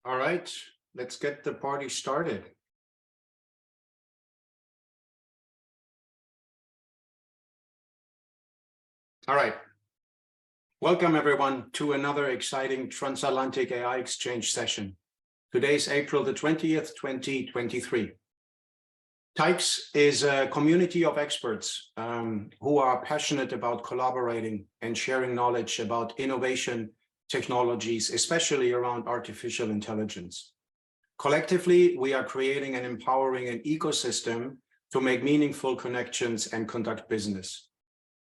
All right, let's get the party started. All right. Welcome everyone to another exciting Transatlantic AI Exchange session. Today is April the 20th, 2023. TAIX is a community of experts who are passionate about collaborating and sharing knowledge about innovation technologies, especially around artificial intelligence. Collectively, we are creating and empowering an ecosystem to make meaningful connections and conduct business.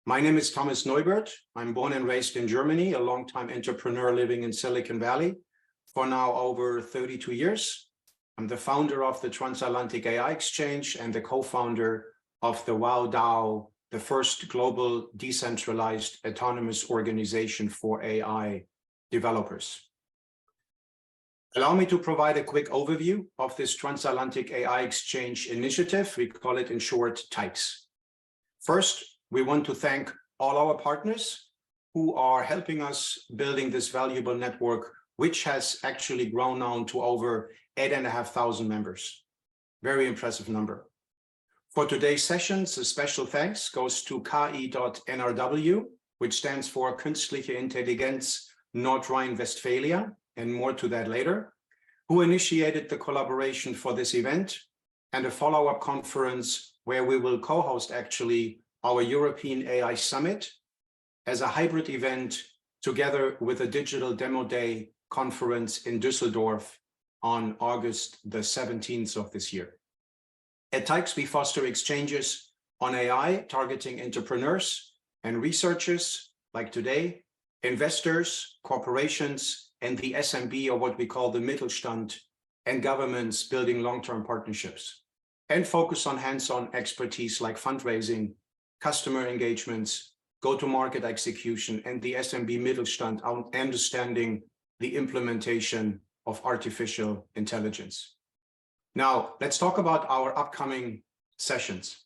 My name is Thomas Neubert. I'm born and raised in Germany, a longtime entrepreneur living in Silicon Valley for now over 32 years. I'm the founder of the Transatlantic AI Exchange and the co-founder of the WowDAO, the first global decentralized autonomous organization for AI developers. Allow me to provide a quick overview of this Transatlantic AI Exchange initiative. We call it in short TAIX. First, we want to thank all our partners who are helping us building this valuable network, which has actually grown now to over 8,500 members. Very impressive number. For today's sessions, a special thanks goes to KI.NRW, which stands for Künstliche Intelligenz Rhine-Westphalia, and more to that later, who initiated the collaboration for this event and a follow-up conference where we will co-host actually our European AI Summit as a hybrid event together with a digital demo day conference in Düsseldorf on August the 17th of this year. At TAIX, we foster exchanges on AI targeting entrepreneurs and researchers like today, investors, corporations, and the SMB, or what we call the Mittelstand, and governments building long-term partnerships, and focus on hands-on expertise like fundraising, customer engagements, go-to-market execution, and the SMB Mittelstand understanding the implementation of artificial intelligence. Now, let's talk about our upcoming sessions.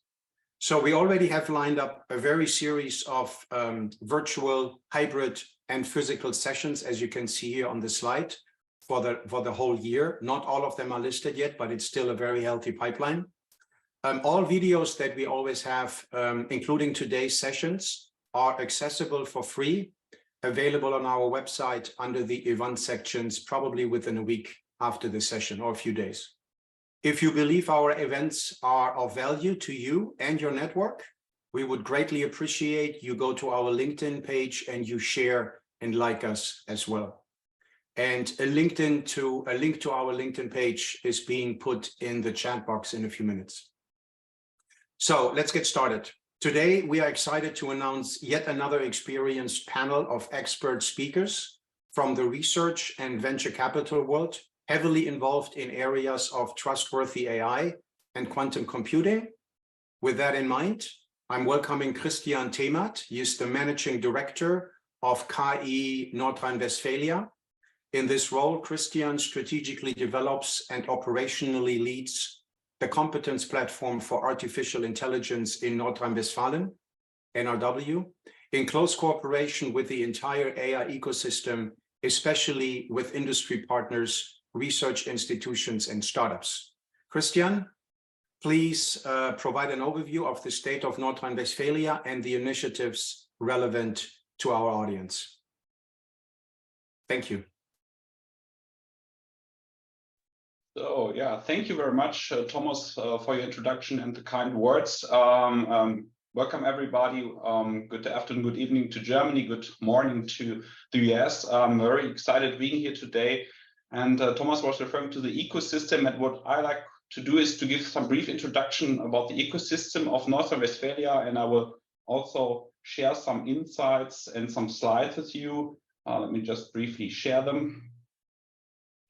So we already have lined up a very series of virtual, hybrid, and physical sessions, as you can see here on the slide, for the whole year. Not all of them are listed yet, but it's still a very healthy pipeline. All videos that we always have, including today's sessions, are accessible for free, available on our website under the event sections, probably within a week after the session or a few days. If you believe our events are of value to you and your network, we would greatly appreciate you go to our LinkedIn page and you share and like us as well. And a link to our LinkedIn page is being put in the chat box in a few minutes. So let's get started. Today, we are excited to announce yet another experienced panel of expert speakers from the research and venture capital world, heavily involved in areas of trustworthy AI and quantum computing. With that in mind, I'm welcoming Christian Themat. He is the managing director of KI Nordrhein-Westphalia. In this role, Christian strategically develops and operationally leads the competence platform for artificial intelligence in Nordrhein-Westfalen, NRW, in close cooperation with the entire AI ecosystem, especially with industry partners, research institutions, and startups. Christian, please provide an overview of the state of Nordrhein-Westphalia and the initiatives relevant to our audience. Thank you. So yeah, thank you very much, Thomas, for your introduction and the kind words. Welcome everybody. Good afternoon, good evening to Germany, good morning to the US. I'm very excited being here today. And Thomas was referring to the ecosystem, and what I like to do is to give some brief introduction about the ecosystem of Nordrhein-Westphalia, and I will also share some insights and some slides with you. Let me just briefly share them.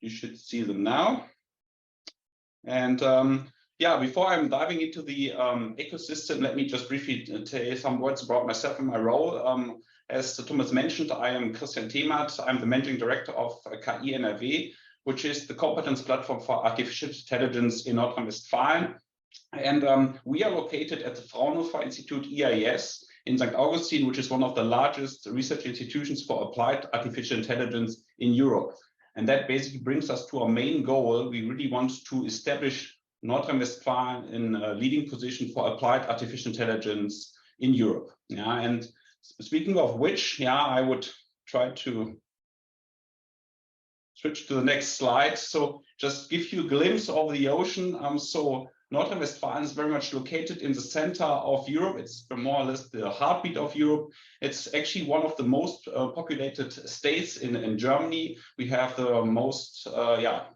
You should see them now. And yeah, before I'm diving into the ecosystem, let me just briefly tell you some words about myself and my role. As Thomas mentioned, I am Christian Themat. I'm the managing director of KI NRW, which is the competence platform for artificial intelligence in Nordrhein-Westfalen. And we are located at the Fraunhofer Institute EIS in St. Augustine, which is one of the largest research institutions for applied artificial intelligence in Europe. And that basically brings us to our main goal. We really want to establish Nordrhein-Westfalen in a leading position for applied artificial intelligence in Europe. Yeah, and speaking of which, yeah, I would try to switch to the next slide. So just give you a glimpse of the ocean. So Nordrhein-Westfalen is very much located in the center of Europe. It's more or less the heartbeat of Europe. It's actually one of the most populated states in Germany. We have the most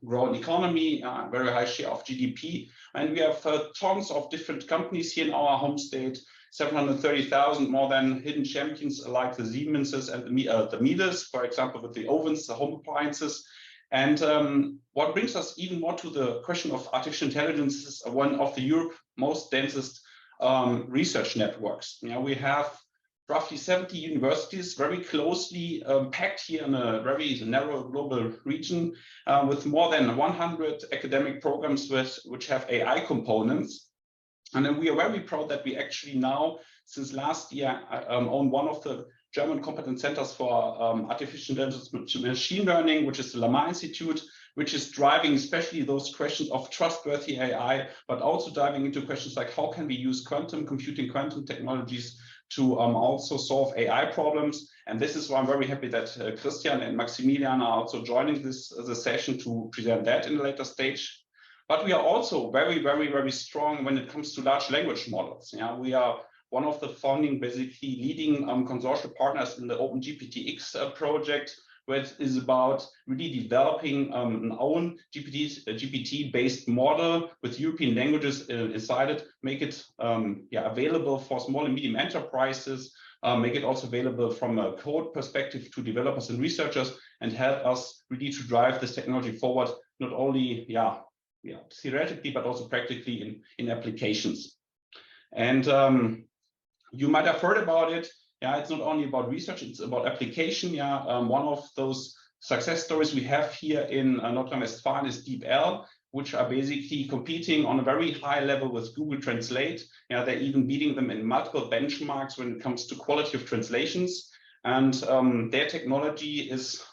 growing economy, very high share of GDP. And we have tons of different companies here in our home state, 730,000 more than hidden champions like the Siemenses and the Miele, for example, with the ovens, the home appliances. And what brings us even more to the question of artificial intelligence is one of the Europe most densest research networks. You know, we have roughly 70 universities very closely packed here in a very narrow global region with more than 100 academic programs which have AI components. And then we are very proud that we actually now, since last year, own one of the German competence centers for artificial intelligence machine learning, which is the Lamar Institute, which is driving especially those questions of trustworthy AI, but also diving into questions like how can we use quantum computing, quantum technologies to also solve AI problems. And this is why I'm very happy that Christian and Maximilian are also joining the session to present that in a later stage. But we are also very, very, very strong when it comes to large language models. Yeah, we are one of the founding, basically leading consortium partners in the OpenGPTX project, which is about really developing an own GPT-based model with European languages inside it, make it available for small and medium enterprises, make it also available from a code perspective to developers and researchers, and help us really to drive this technology forward, not only theoretically, but also practically in applications. And you might have heard about it. Yeah, it's not only about research, it's about application. Yeah, one of those success stories we have here in Nordrhein-Westfalen is DeepL, which are basically competing on a very high level with Google Translate. Yeah, they're even beating them in multiple benchmarks when it comes to quality of translations. And their technology is,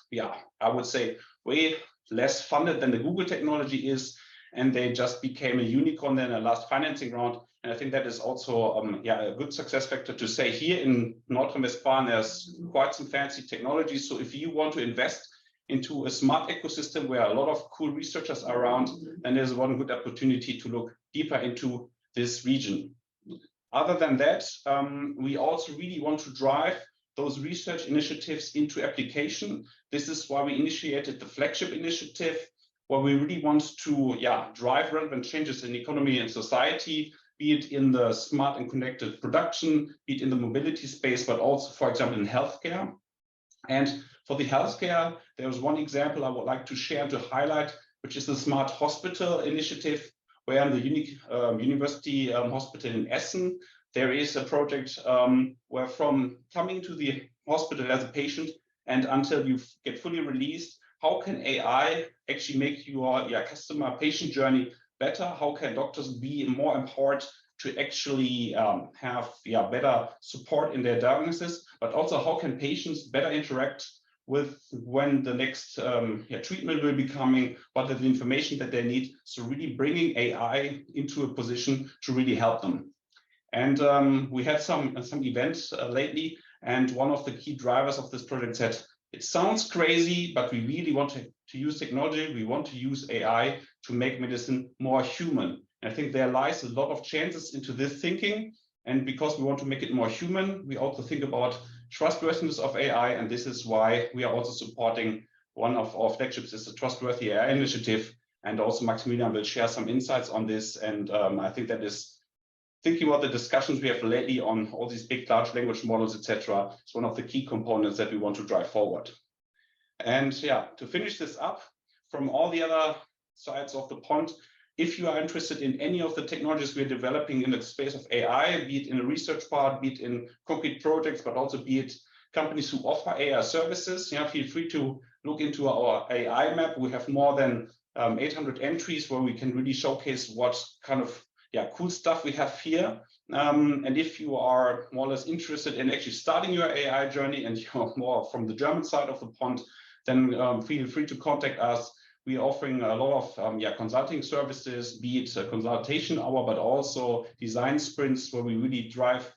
I would say, way less funded than the Google technology is. And they just became a unicorn in the last financing round. And I think that is also a good success factor to say here in Nordrhein-Westfalen, there's quite some fancy technology. So if you want to invest into a smart ecosystem where a lot of cool researchers are around, then there's one good opportunity to look deeper into this region. Other than that, we also really want to drive those research initiatives into application. This is why we initiated the flagship initiative, where we really want to drive relevant changes in economy and society, be it in the smart and connected production, be it in the mobility space, but also, for example, in healthcare. And for the healthcare, there was one example I would like to share to highlight, which is the Smart Hospital initiative, where in the University Hospital in Essen, there is a project where from coming to the hospital as a patient and until you get fully released, how can AI actually make your customer patient journey better? How can doctors be more empowered to actually have better support in their diagnosis? But also, how can patients better interact with when the next treatment will be coming? What are the information that they need? So really bringing AI into a position to really help them. And we had some events lately, and one of the key drivers of this project said, it sounds crazy, but we really want to use technology. We want to use AI to make medicine more human. And I think there lies a lot of chances into this thinking. And because we want to make it more human, we also think about trustworthiness of AI. And this is why we are also supporting one of our flagships is the Trustworthy AI initiative. And also Maximilian will share some insights on this. And I think that is thinking about the discussions we have lately on all these big large language models, etc., is one of the key components that we want to drive forward. And to finish this up, from all the other sides of the pond, if you are interested in any of the technologies we're developing in the space of AI, be it in a research part, be it in concrete projects, but also be it companies who offer AI services, feel free to look into our AI map. We have more than 800 entries where we can really showcase what kind of cool stuff we have here. And if you are more or less interested in actually starting your AI journey and you're more from the German side of the pond, then feel free to contact us. We're offering a lot of consulting services, be it a consultation hour, but also design sprints where we really dive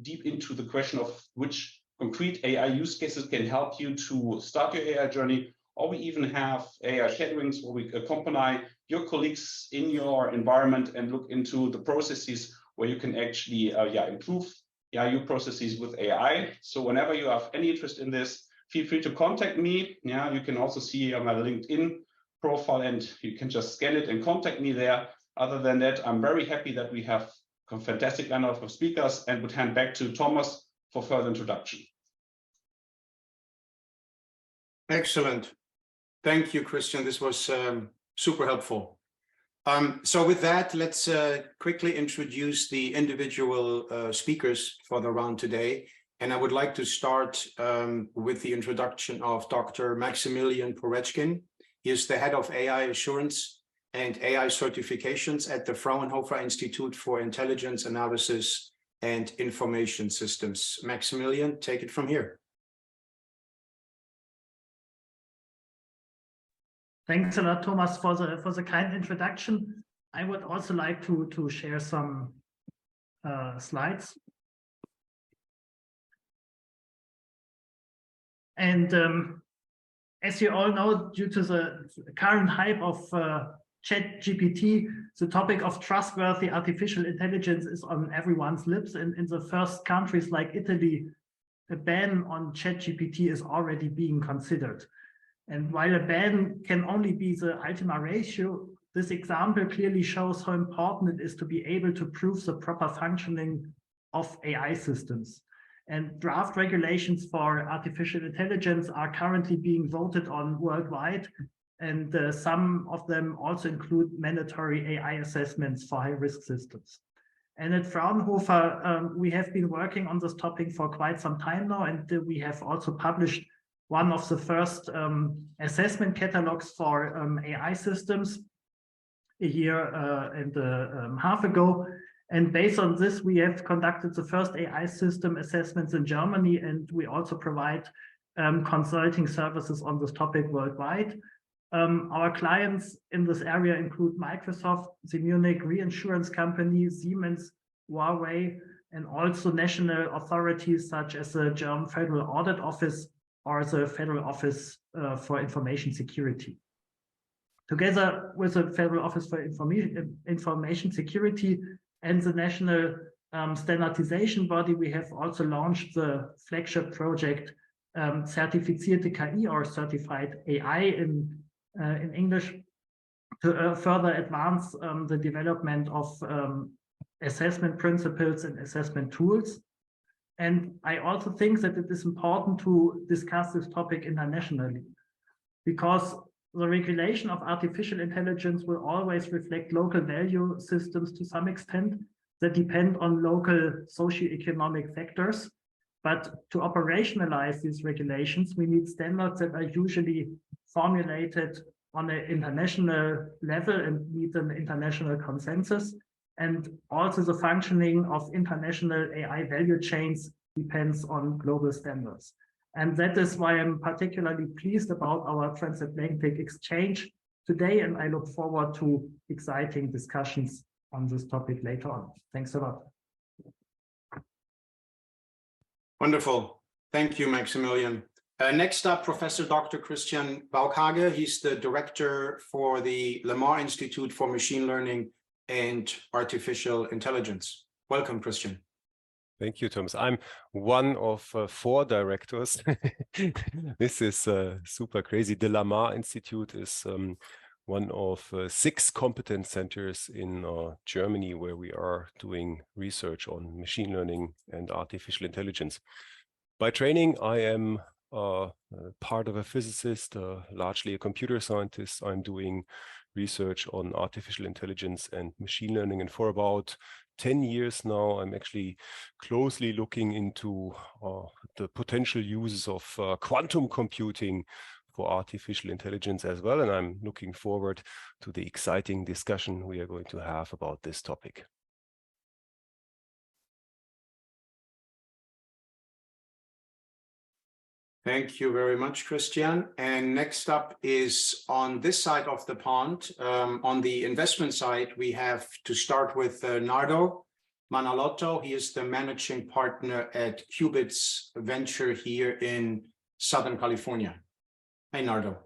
deep into the question of which concrete AI use cases can help you to start your AI journey. Or we even have AI shadowings where we accompany your colleagues in your environment and look into the processes where you can actually improve your processes with AI. So whenever you have any interest in this, feel free to contact me. You can also see my LinkedIn profile and you can just scan it and contact me there. Other than that, I'm very happy that we have a fantastic lineup of speakers and would hand back to Thomas for further introduction. Excellent. Thank you, Christian. This was super helpful. So with that, let's quickly introduce the individual speakers for the round today. And I would like to start with the introduction of Dr. Maximilian Porechkin. He is the head of AI assurance and AI certifications at the Fraunhofer Institute for Intelligence Analysis and Information Systems. Maximilian, take it from here. Thanks a lot, Thomas, for the kind introduction. I would also like to share some slides. And as you all know, due to the current hype of ChatGPT, the topic of trustworthy artificial intelligence is on everyone's lips. And in the first countries like Italy, a ban on ChatGPT is already being considered. And while a ban can only be the ultima ratio, this example clearly shows how important it is to be able to prove the proper functioning of AI systems. And draft regulations for artificial intelligence are currently being voted on worldwide. And some of them also include mandatory AI assessments for high-risk systems. And at Fraunhofer, we have been working on this topic for quite some time now, and we have also published one of the first assessment catalogs for AI systems a year and a half ago. And based on this, we have conducted the first AI system assessments in Germany, and we also provide consulting services on this topic worldwide. Our clients in this area include Microsoft, the Munich reinsurance company, Siemens, Huawei, and also national authorities such as the German Federal Audit Office or the Federal Office for Information Security. Together with the Federal Office for Information Security and the National Standardization Body, we have also launched the flagship project Zertifizierte KI, or Certified AI in English, to further advance the development of assessment principles and assessment tools. And I also think that it is important to discuss this topic internationally, because the regulation of artificial intelligence will always reflect local value systems to some extent that depend on local socioeconomic factors. But to operationalize these regulations, we need standards that are usually formulated on an international level and need an international consensus. And also the functioning of international AI value chains depends on global standards. And that is why I'm particularly pleased about our Transatlantic exchange today, and I look forward to exciting discussions on this topic later on. Thanks a lot. Wonderful. Thank you, Maximilian. Next up, Professor Dr. Christian Baukhage. He's the director for the Lamar Institute for Machine Learning and Artificial Intelligence. Welcome, Christian. Thank you, Thomas. I'm one of 4 directors. This is super crazy. The Lamar Institute is one of 6 competence centers in Germany where we are doing research on machine learning and artificial intelligence. By training, I am part of a physicist, largely a computer scientist. I'm doing research on artificial intelligence and machine learning, and for about 10 years now, I'm actually closely looking into the potential uses of quantum computing for artificial intelligence as well, and I'm looking forward to the exciting discussion we are going to have about this topic. Thank you very much, Christian. And next up is on this side of the pond, on the investment side, we have to start with Nardo Manalotto. He is the managing partner at Qubits Venture here in Southern California. Hey, Nardo.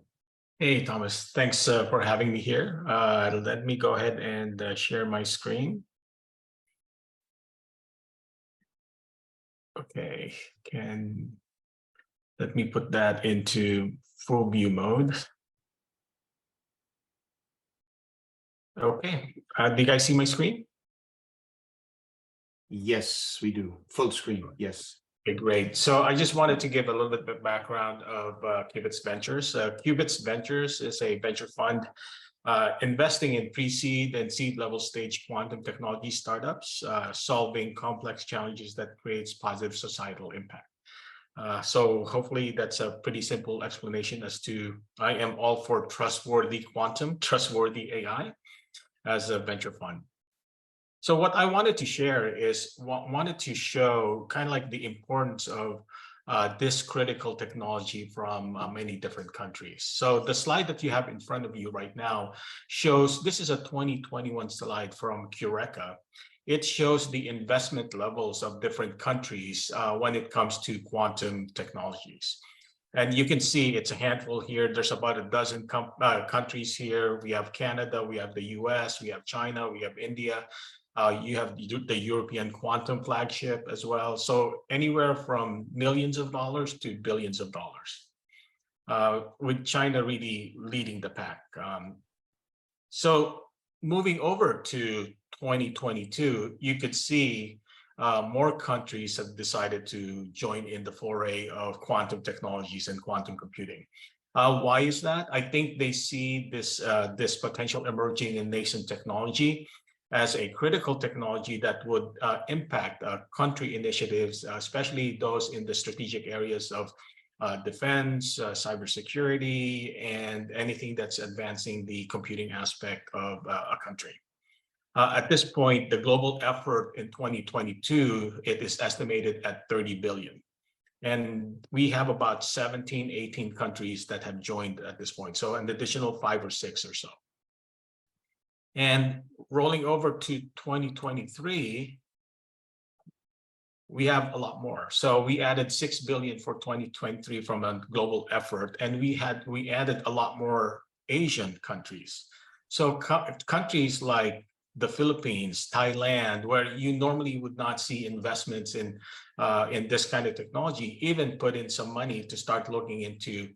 Hey, Thomas. Thanks for having me here. Let me go ahead and share my screen. Okay, let me put that into full view mode. Okay, do you guys see my screen? Yes, we do. Full screen, yes. Okay, great. So I just wanted to give a little bit of background of Qubits Ventures. Qubits Ventures is a venture fund investing in pre-seed and seed level stage quantum technology startups, solving complex challenges that creates positive societal impact. So hopefully that's a pretty simple explanation as to I am all for trustworthy quantum, trustworthy AI as a venture fund. So what I wanted to share is wanted to show kind of like the importance of this critical technology from many different countries. So the slide that you have in front of you right now shows, this is a 2021 slide from Cureka. It shows the investment levels of different countries when it comes to quantum technologies. And you can see it's a handful here. There's about a dozen countries here. We have Canada, we have the US, we have China, we have India. You have the European quantum flagship as well. So anywhere from millions of dollars to billions of dollars, with China really leading the pack. So moving over to 2022, you could see more countries have decided to join in the foray of quantum technologies and quantum computing. Why is that? I think they see this potential emerging and nascent technology as a critical technology that would impact country initiatives, especially those in the strategic areas of defense, cybersecurity, and anything that's advancing the computing aspect of a country. At this point, the global effort in 2022, it is estimated at 30 billion. And we have about 17, 18 countries that have joined at this point. So an additional 5 or 6 or so. And rolling over to 2023, we have a lot more. So we added 6 billion for 2023 from a global effort, and we added a lot more Asian countries. So countries like the Philippines, Thailand, where you normally would not see investments in this kind of technology, even put in some money to start looking into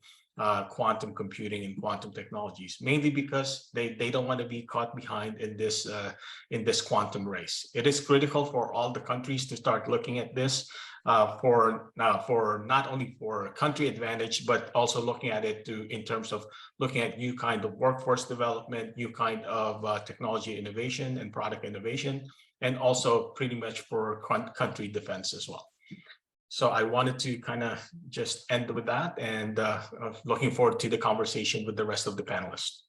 quantum computing and quantum technologies, mainly because they don't want to be caught behind in this quantum race. It is critical for all the countries to start looking at this for not only for country advantage, but also looking at it in terms of looking at new kind of workforce development, new kind of technology innovation and product innovation, and also pretty much for country defense as well. So I wanted to kind of just end with that, and looking forward to the conversation with the rest of the panelists.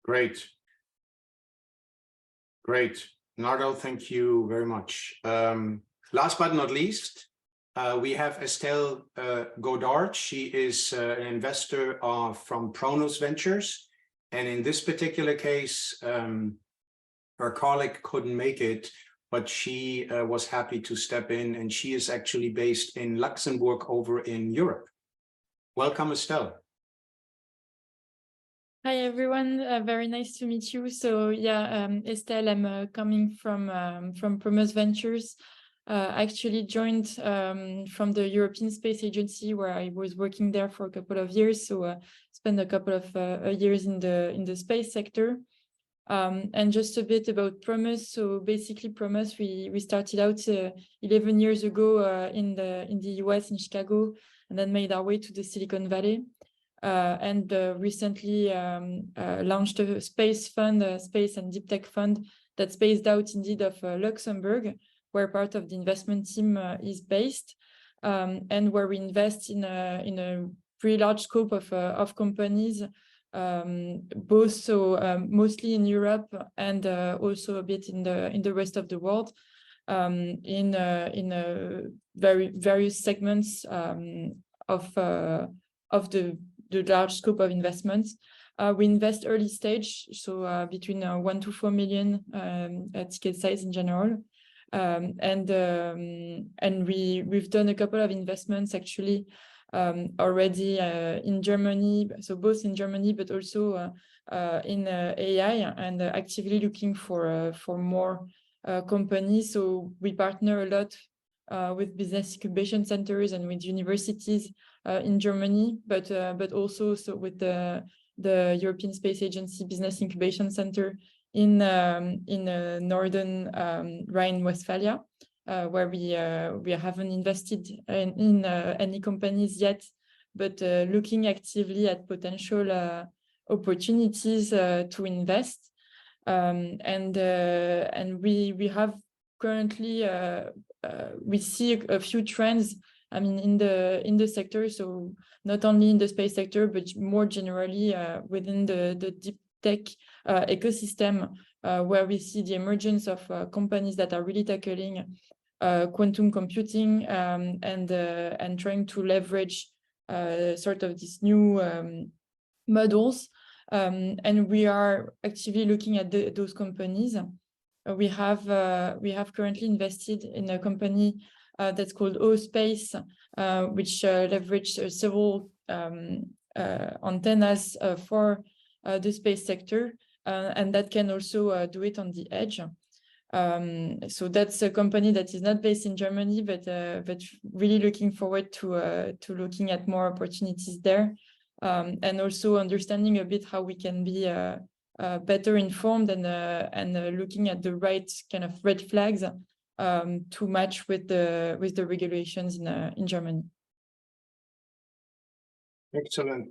Great. Great. Nardo, thank you very much. Last but not least, we have Estelle Godard. She is an investor from Pronos Ventures. And in this particular case, her colleague couldn't make it, but she was happy to step in, and she is actually based in Luxembourg over in Europe. Welcome, Estelle. Hi, everyone. Very nice to meet you. So yeah, Estelle, I'm coming from Pronos Ventures. Actually joined from the European Space Agency, where I was working there for a couple of years. So spent a couple of years in the space sector. And just a bit about Pronos. So basically, Pronos, we started out 11 years ago in the US, in Chicago, and then made our way to the Silicon Valley. And recently launched a space fund, a space and deep tech fund that's based out indeed of Luxembourg, where part of the investment team is based, and where we invest in a pretty large scope of companies, both so mostly in Europe and also a bit in the rest of the world. in various segments of the large scope of investments. We invest early stage, so between 1 to 4 million ticket size in general. And we've done a couple of investments actually already in Germany, so both in Germany but also in AI, and actively looking for more companies. So we partner a lot with business incubation centers and with universities in Germany, but also with the European Space Agency Business Incubation Center in northern Rhine-Westphalia, where we haven't invested in any companies yet, but looking actively at potential opportunities to invest. And we have currently we see a few trends, I mean, in the sector. So not only in the space sector, but more generally within the deep tech ecosystem, where we see the emergence of companies that are really tackling quantum computing and trying to leverage sort of these new models. And we are actively looking at those companies. We have currently invested in a company that's called O-Space, which leveraged several antennas for the space sector, and that can also do it on the edge. So that's a company that is not based in Germany, but really looking forward to looking at more opportunities there, and also understanding a bit how we can be better informed and looking at the right kind of red flags to match with the regulations in Germany. Excellent.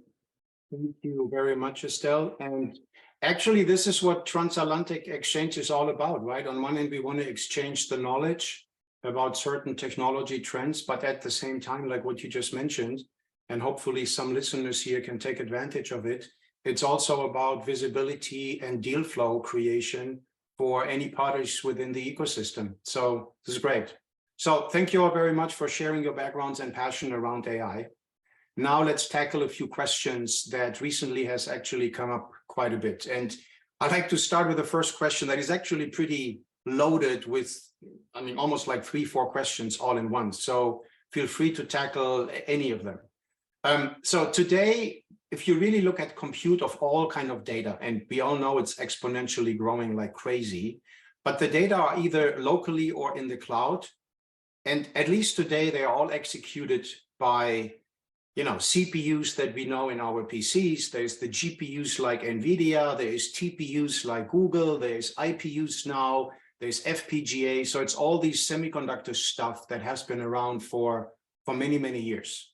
Thank you very much, Estelle. And actually, this is what Transatlantic Exchange is all about, right? On one hand, we want to exchange the knowledge about certain technology trends, but at the same time, like what you just mentioned, and hopefully some listeners here can take advantage of it, it's also about visibility and deal flow creation for any parties within the ecosystem. So this is great. So thank you all very much for sharing your backgrounds and passion around AI. Now let's tackle a few questions that recently has actually come up quite a bit. And I'd like to start with the first question that is actually pretty loaded with, I mean, almost like 3-4 questions all in one. So feel free to tackle any of them. So today, if you really look at compute of all kind of data, and we all know it's exponentially growing like crazy, but the data are either locally or in the cloud. And at least today, they are all executed by CPUs that we know in our PCs. There's the GPUs like NVIDIA, there's TPUs like Google, there's IPUs now, there's FPGA. So it's all these semiconductor stuff that has been around for many, many years.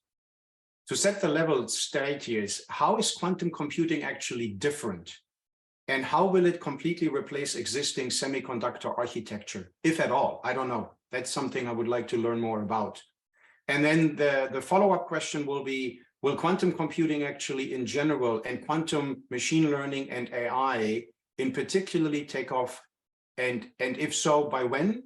To set the level straight here is, how is quantum computing actually different? And how will it completely replace existing semiconductor architecture, if at all? I don't know. That's something I would like to learn more about. And then the follow-up question will be, will quantum computing actually in general and quantum machine learning and AI in particularly take off? And if so, by when?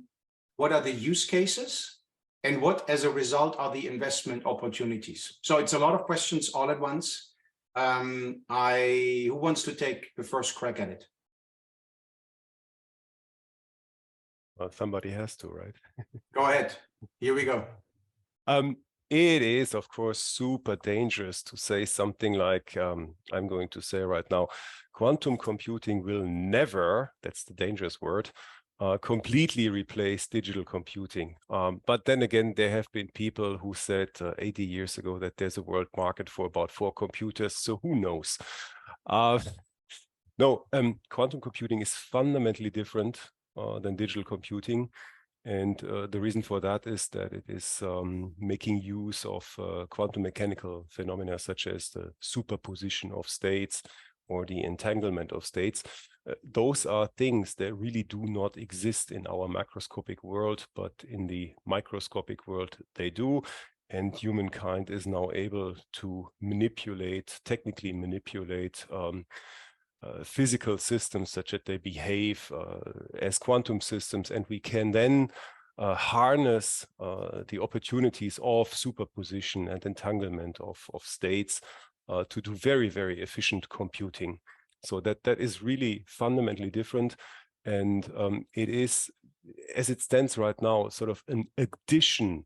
What are the use cases? And what, as a result, are the investment opportunities? So it's a lot of questions all at once. Who wants to take the first crack at it? Well, somebody has to, right? Go ahead. Here we go. It is, of course, super dangerous to say something like, I'm going to say right now, quantum computing will never, that's the dangerous word, completely replace digital computing. But then again, there have been people who said 80 years ago that there's a world market for about 4 computers, so who knows? No, quantum computing is fundamentally different than digital computing. And the reason for that is that it is making use of quantum mechanical phenomena such as the superposition of states or the entanglement of states. Those are things that really do not exist in our macroscopic world, but in the microscopic world they do. And humankind is now able to technically manipulate physical systems such that they behave as quantum systems, and we can then harness the opportunities of superposition and entanglement of states to do very, very efficient computing. So that is really fundamentally different. And it is, as it stands right now, sort of an addition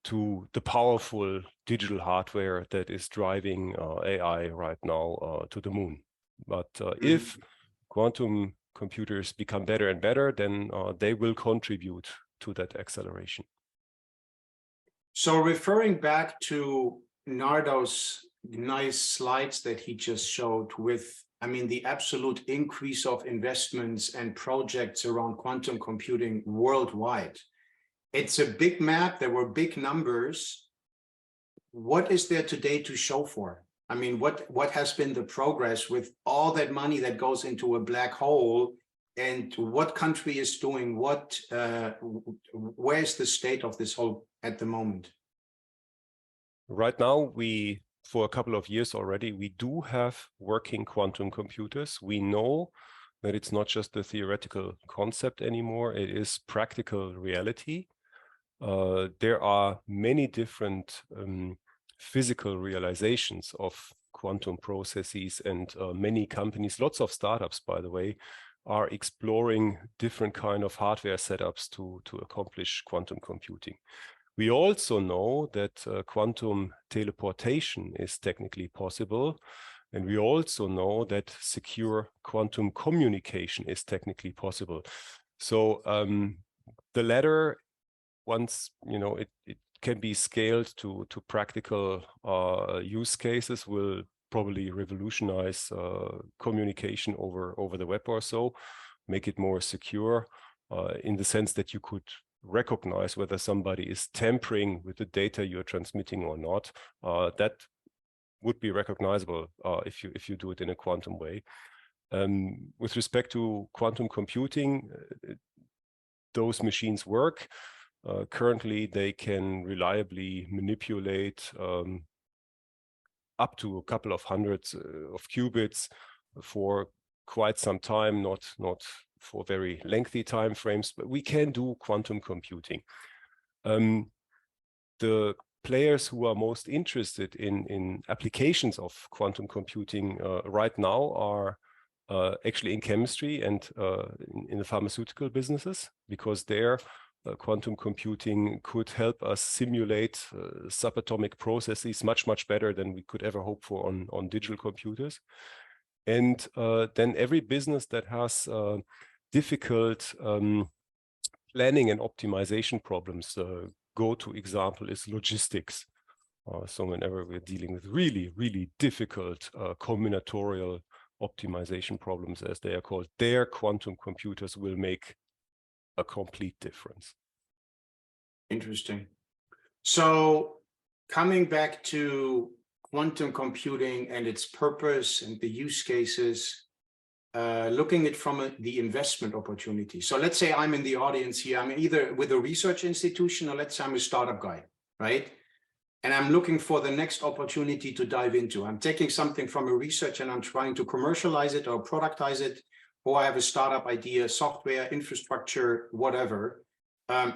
to the powerful digital hardware that is driving AI right now to the moon. But if quantum computers become better and better, then they will contribute to that acceleration. So referring back to Nardo's nice slides that he just showed with, I mean, the absolute increase of investments and projects around quantum computing worldwide. It's a big map. There were big numbers. What is there today to show for? I mean, what has been the progress with all that money that goes into a black hole, and what country is doing what? Where's the state of this whole at the moment? Right now, for a couple of years already, we do have working quantum computers. We know that it's not just a theoretical concept anymore, it is practical reality. There are many different physical realizations of quantum processes, and many companies, lots of startups, by the way, are exploring different kind of hardware setups to accomplish quantum computing. We also know that quantum teleportation is technically possible. And we also know that secure quantum communication is technically possible. So the latter, once it can be scaled to practical use cases, will probably revolutionize communication over the web or so, make it more secure in the sense that you could recognize whether somebody is tampering with the data you're transmitting or not. That would be recognizable if you do it in a quantum way. With respect to quantum computing, those machines work. Currently, they can reliably manipulate up to a couple of hundreds of qubits for quite some time, not for very lengthy time frames, but we can do quantum computing. The players who are most interested in applications of quantum computing right now are actually in chemistry and in the pharmaceutical businesses, because there quantum computing could help us simulate subatomic processes much better than we could ever hope for on digital computers. And then every business that has difficult planning and optimization problems, go-to example is logistics. So whenever we're dealing with really difficult combinatorial optimization problems, as they are called, their quantum computers will make a complete difference. Interesting. So coming back to quantum computing and its purpose and the use cases, looking at from the investment opportunity. So let's say I'm in the audience here. I'm either with a research institution, or let's say I'm a startup guy, right? And I'm looking for the next opportunity to dive into. I'm taking something from a research and I'm trying to commercialize it or productize it, or I have a startup idea, software, infrastructure, whatever.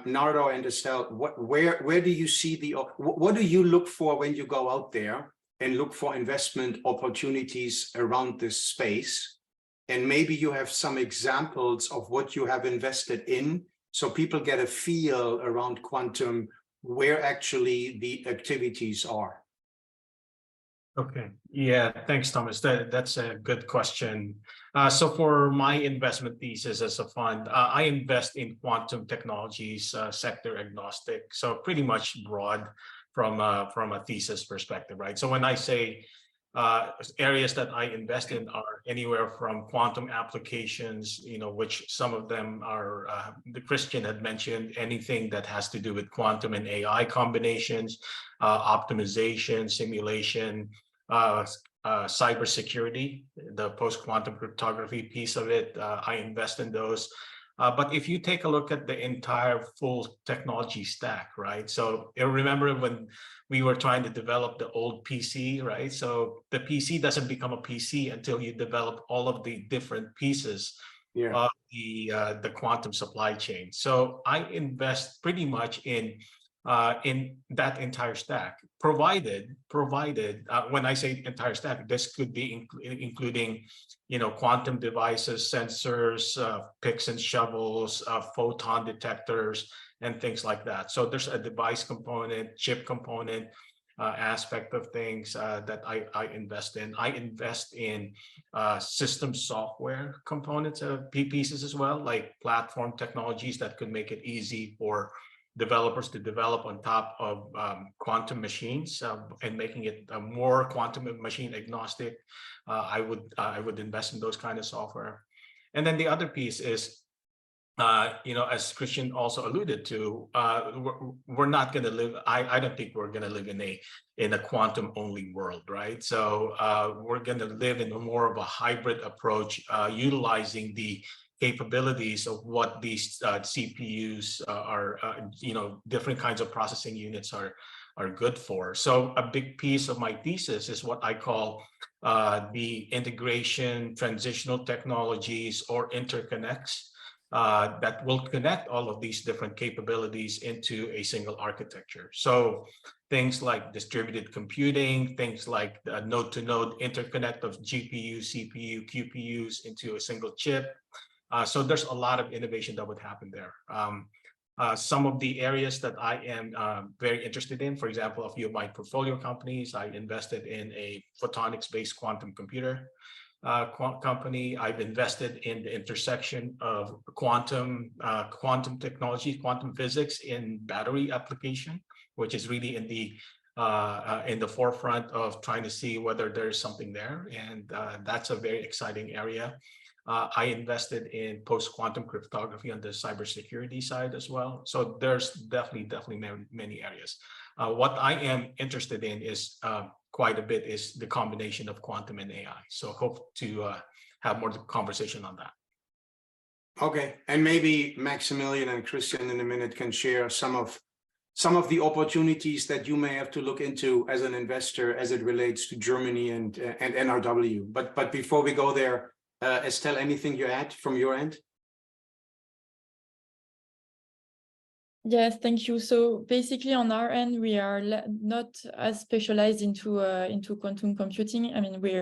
Nardo and Estelle, where do you see what do you look for when you go out there and look for investment opportunities around this space? And maybe you have some examples of what you have invested in, so people get a feel around quantum, where actually the activities are. Okay, yeah, thanks, Thomas. That's a good question. So for my investment thesis as a fund, I invest in quantum technologies, sector agnostic, so pretty much broad from a thesis perspective, right? So when I say areas that I invest in are anywhere from quantum applications, which some of them are, the Christian had mentioned, anything that has to do with quantum and AI combinations, optimization, simulation, cybersecurity, the post-quantum cryptography piece of it, I invest in those. But if you take a look at the entire full technology stack, right? So remember when we were trying to develop the old PC, right? So the PC doesn't become a PC until you develop all of the different pieces of the quantum supply chain. So I invest pretty much in that entire stack, provided when I say entire stack, this could be including, quantum devices, sensors, picks and shovels, photon detectors, and things like that. So there's a device component, chip component aspect of things that I invest in. I invest in system software components of pieces as well, like platform technologies that could make it easy for developers to develop on top of quantum machines and making it more quantum machine agnostic. I would invest in those kind of software. And then the other piece is, as Christian also alluded to, we're not going to live. I don't think we're going to live in a quantum only world, right? So we're going to live in more of a hybrid approach, utilizing the capabilities of what these CPUs are, different kinds of processing units are good for. So a big piece of my thesis is what I call the integration transitional technologies or interconnects that will connect all of these different capabilities into a single architecture. So things like distributed computing, things like node-to-node interconnect of GPU, CPU, QPUs into a single chip. So there's a lot of innovation that would happen there. Some of the areas that I am very interested in, for example, a few of my portfolio companies, I invested in a photonics-based quantum computer company. I've invested in the intersection of quantum technology, quantum physics in battery application, which is really in the forefront of trying to see whether there's something there, and that's a very exciting area. I invested in post-quantum cryptography on the cybersecurity side as well. So there's definitely many areas. What I am interested in is quite a bit is the combination of quantum and AI. So hope to have more conversation on that. Okay, and maybe Maximilian and Christian in a minute can share some of the opportunities that you may have to look into as an investor as it relates to Germany and NRW. But before we go there, Estelle, anything you add from your end? Yes, thank you. So basically on our end, we are not as specialized into quantum computing. I mean, we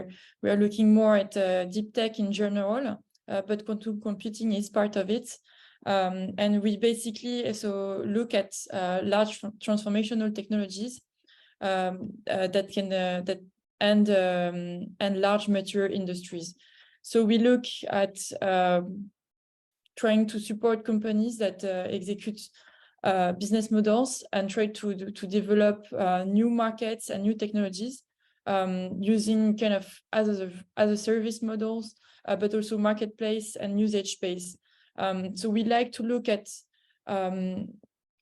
are looking more at deep tech in general, but quantum computing is part of it. And we basically look at large transformational technologies that can and large mature industries. So we look at trying to support companies that execute business models and try to develop new markets and new technologies using kind of as a service models, but also marketplace and usage based. So we like to look at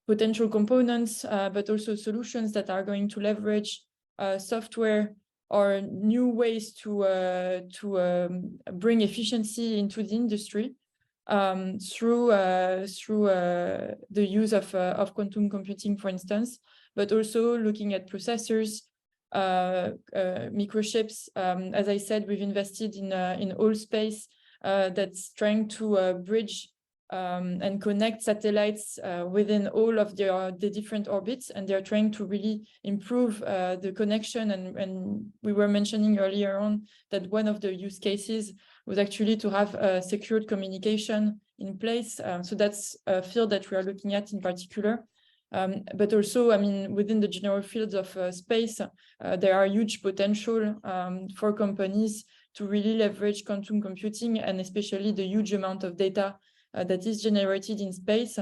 potential components, but also solutions that are going to leverage software or new ways to bring efficiency into the industry through the use of quantum computing, for instance, but also looking at processors, microchips. As I said, we've invested in Allspace that's trying to bridge and connect satellites within all of the different orbits, and they're trying to really improve the connection. And we were mentioning earlier on that one of the use cases was actually to have secured communication in place. So that's a field that we are looking at in particular. But also, I mean, within the general fields of space, there are huge potential for companies to really leverage quantum computing, and especially the huge amount of data that is generated in space,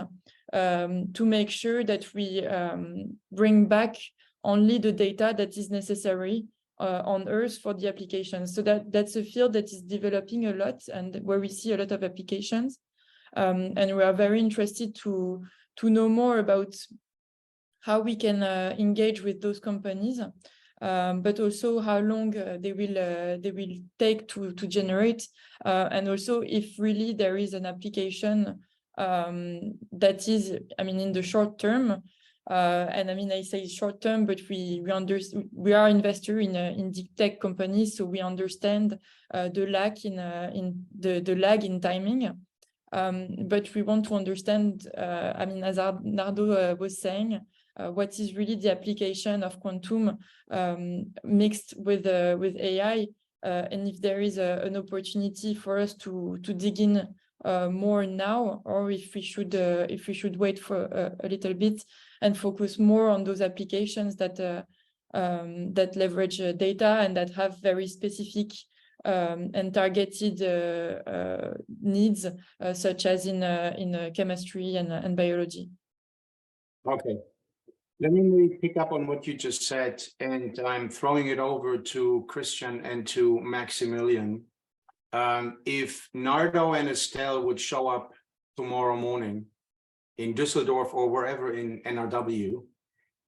to make sure that we bring back only the data that is necessary on Earth for the applications. So that's a field that is developing a lot and where we see a lot of applications. And we are very interested to know more about how we can engage with those companies, but also how long they will take to generate, and also if really there is an application that is, I mean, in the short term, And I mean, I say short term, but we are investor in deep tech companies, so we understand the lag in timing. But we want to understand, I mean, as Nardo was saying, what is really the application of quantum mixed with AI, and if there is an opportunity for us to dig in more now, or if we should wait for a little bit and focus more on those applications that leverage data and that have very specific and targeted needs, such as in chemistry and biology. Okay. Let me pick up on what you just said, and I'm throwing it over to Christian and to Maximilian. If Nardo and Estelle would show up tomorrow morning in Düsseldorf or wherever in NRW,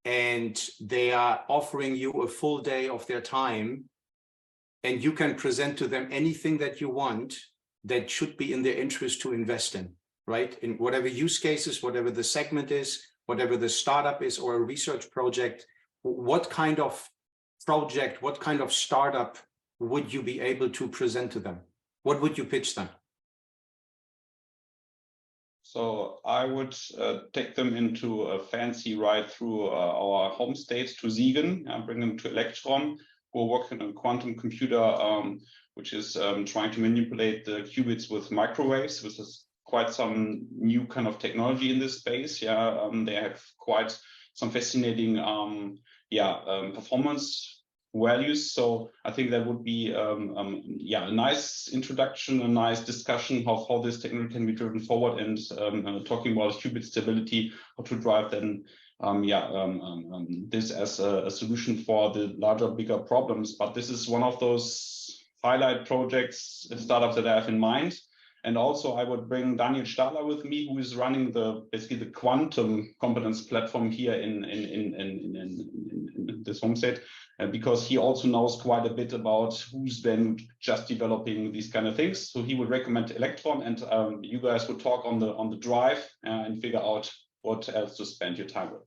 and they are offering you a full day of their time, and you can present to them anything that you want that should be in their interest to invest in, right? In whatever use cases, whatever the segment is, whatever the startup is or a research project, what kind of project, what kind of startup would you be able to present to them? What would you pitch them? So I would take them into a fancy ride through our home state to Siegen, bring them to Electron, who are working on a quantum computer, which is trying to manipulate the qubits with microwaves, which is quite some new kind of technology in this space. They have quite some fascinating performance values. So I think that would be a nice introduction, a nice discussion of how this technology can be driven forward, and talking about qubit stability, how to drive then this as a solution for the larger, bigger problems. But this is one of those highlight projects, startups that I have in mind. And also I would bring Daniel Stadler with me, who is running basically the quantum competence platform here in this home state, because he also knows quite a bit about who's then just developing these kind of things. So he would recommend Electron, and you guys would talk on the drive and figure out what else to spend your time with.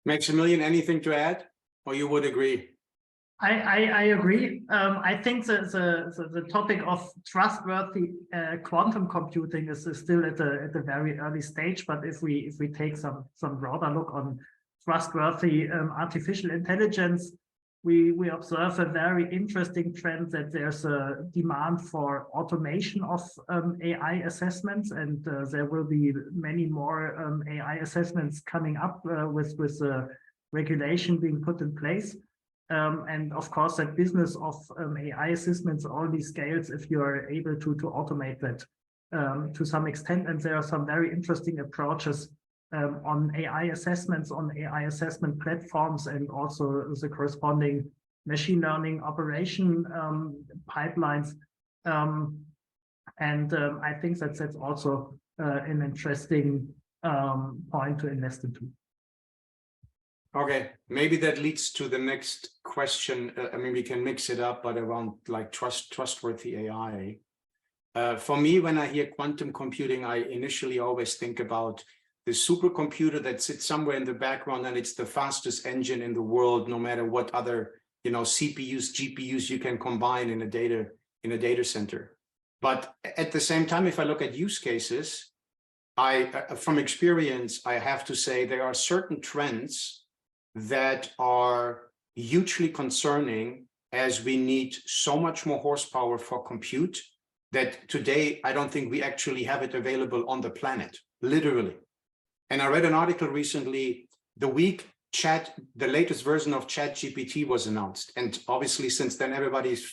Maximilian, anything to add, or you would agree? I agree. I think the topic of trustworthy quantum computing is still at a very early stage. But if we take some broader look on trustworthy artificial intelligence, we observe a very interesting trend that there's a demand for automation of AI assessments, and there will be many more AI assessments coming up with regulation being put in place. And of course, that business of AI assessments only scales if you are able to automate that to some extent. And there are some very interesting approaches on AI assessments, on AI assessment platforms, and also the corresponding machine learning operation pipelines. I think that's also an interesting point to invest into. Okay, maybe that leads to the next question. I mean, we can mix it up, but around like trustworthy AI. For me, when I hear quantum computing, I initially always think about the supercomputer that sits somewhere in the background, and it's the fastest engine in the world, no matter what other, CPUs, GPUs you can combine in a data center. But at the same time, if I look at use cases, from experience, I have to say there are certain trends that are hugely concerning, as we need so much more horsepower for compute that today I don't think we actually have it available on the planet, literally. And I read an article recently, the week the latest version of ChatGPT was announced. And obviously since then, everybody's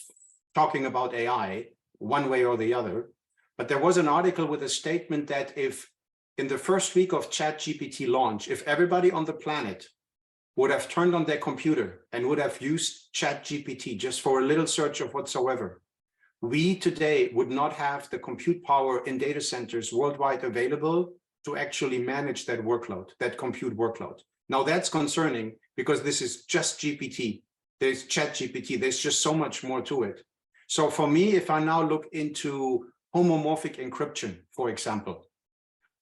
talking about AI one way or the other. But there was an article with a statement that if in the first week of ChatGPT launch, if everybody on the planet would have turned on their computer and would have used ChatGPT just for a little search of whatsoever, we today would not have the compute power in data centers worldwide available to actually manage that workload, that compute workload. Now that's concerning because this is just GPT. There's ChatGPT. There's just so much more to it. So for me, if I now look into homomorphic encryption, for example,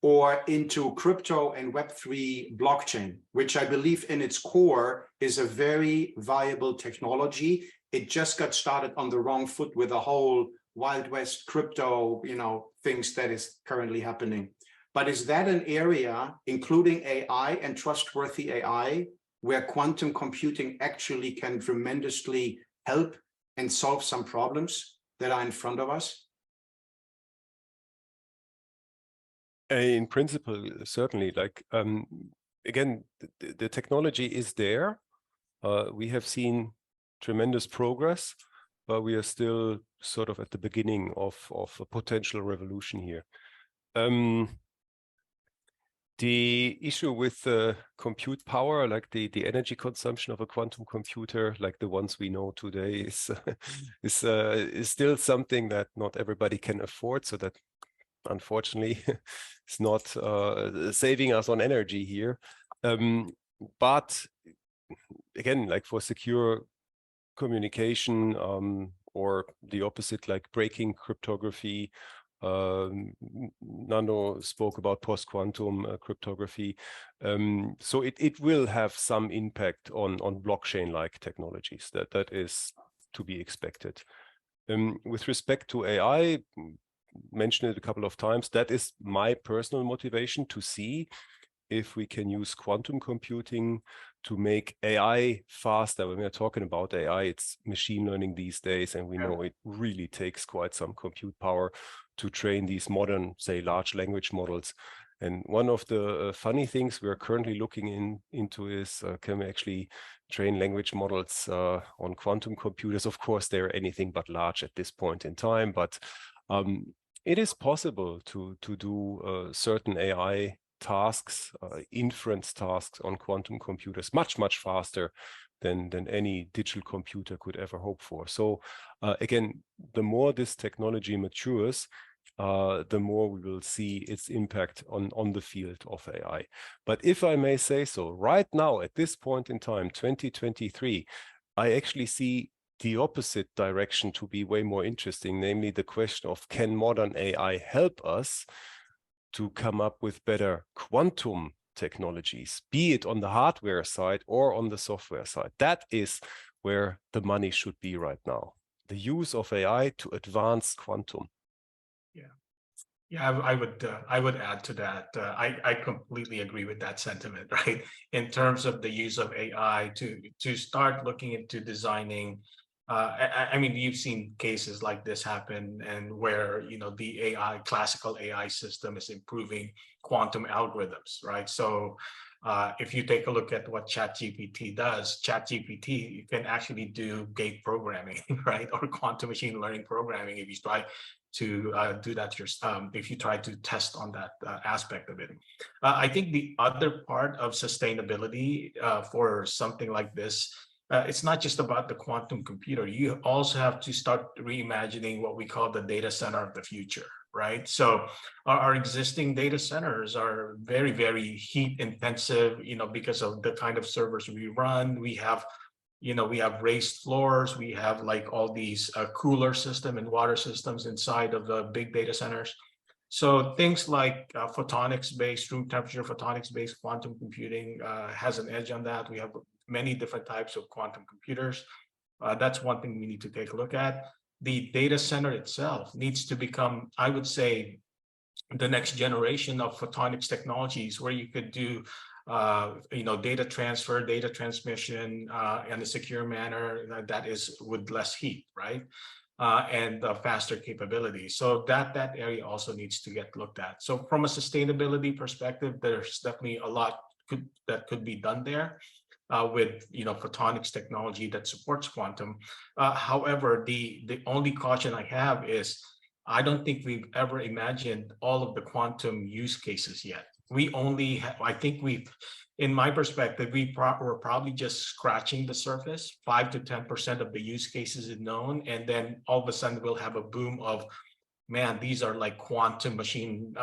or into crypto and Web3 blockchain, which I believe in its core is a very viable technology. It just got started on the wrong foot with the whole Wild West crypto, things that is currently happening. But is that an area, including AI and trustworthy AI, where quantum computing actually can tremendously help and solve some problems that are in front of us? In principle, certainly. Like again, the technology is there. We have seen tremendous progress, but we are still sort of at the beginning of a potential revolution here. The issue with compute power, like the energy consumption of a quantum computer, like the ones we know today, is still something that not everybody can afford. So that, unfortunately, it's not saving us on energy here. But again, like for secure communication, or the opposite, like breaking cryptography, Nando spoke about post-quantum cryptography. So it will have some impact on blockchain-like technologies. That is to be expected. With respect to AI, mentioned it a couple of times, that is my personal motivation to see if we can use quantum computing to make AI faster. When we're talking about AI, it's machine learning these days, and we know it really takes quite some compute power to train these modern, say, large language models. And one of the funny things we're currently looking into is, can we actually train language models on quantum computers? Of course, they're anything but large at this point in time, but it is possible to do certain AI tasks, inference tasks on quantum computers much faster than any digital computer could ever hope for. So again, the more this technology matures, the more we will see its impact on the field of AI. But if I may say so, right now at this point in time, 2023, I actually see the opposite direction to be way more interesting, namely the question of, can modern AI help us to come up with better quantum technologies, be it on the hardware side or on the software side? That is where the money should be right now. The use of AI to advance quantum. Yeah, I would add to that. I completely agree with that sentiment, right? In terms of the use of AI to start looking into designing. I mean, you've seen cases like this happen, and where the classical AI system is improving quantum algorithms, right? So if you take a look at what ChatGPT does, ChatGPT can actually do gate programming, right, or quantum machine learning programming if you try to do that yourself, if you try to test on that aspect of it. I think the other part of sustainability for something like this, it's not just about the quantum computer. You also have to start reimagining what we call the data center of the future, right? So our existing data centers are very, very heat intensive, because of the kind of servers we run. We have raised floors. We have like all these cooler system and water systems inside of the big data centers. So things like photonics-based, room temperature photonics-based quantum computing has an edge on that. We have many different types of quantum computers. That's one thing we need to take a look at. The data center itself needs to become, I would say, the next generation of photonics technologies, where you could do data transfer, data transmission in a secure manner that is with less heat, right? And faster capability. So that area also needs to get looked at. So from a sustainability perspective, there's definitely a lot that could be done there with photonics technology that supports quantum. However, the only caution I have is, I don't think we've ever imagined all of the quantum use cases yet. We only I think in my perspective, we're probably just scratching the surface. 5 to 10% of the use cases is known, and then all of a sudden we'll have a boom of, man, these are like quantum machine,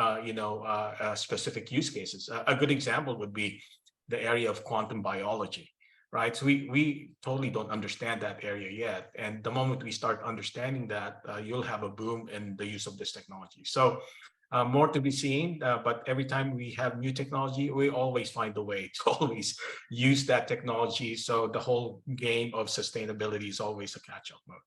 specific use cases. A good example would be the area of quantum biology, right? So we totally don't understand that area yet. And the moment we start understanding that, you'll have a boom in the use of this technology. So More to be seen, but every time we have new technology, we always find a way to always use that technology. So the whole game of sustainability is always a catch-up mode.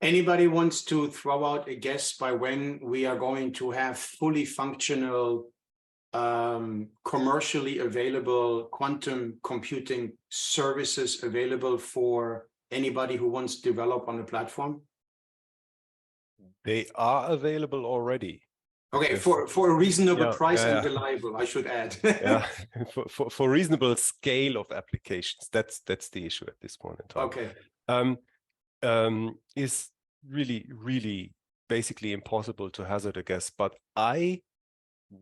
Anybody wants to throw out a guess by when we are going to have fully functional, commercially available quantum computing services available for anybody who wants to develop on the platform? They are available already. Okay, for a reasonable price and yeah. reliable, I should add. Yeah, for reasonable scale of applications. That's the issue at this point in time. Okay. Is really basically impossible to hazard a guess, but I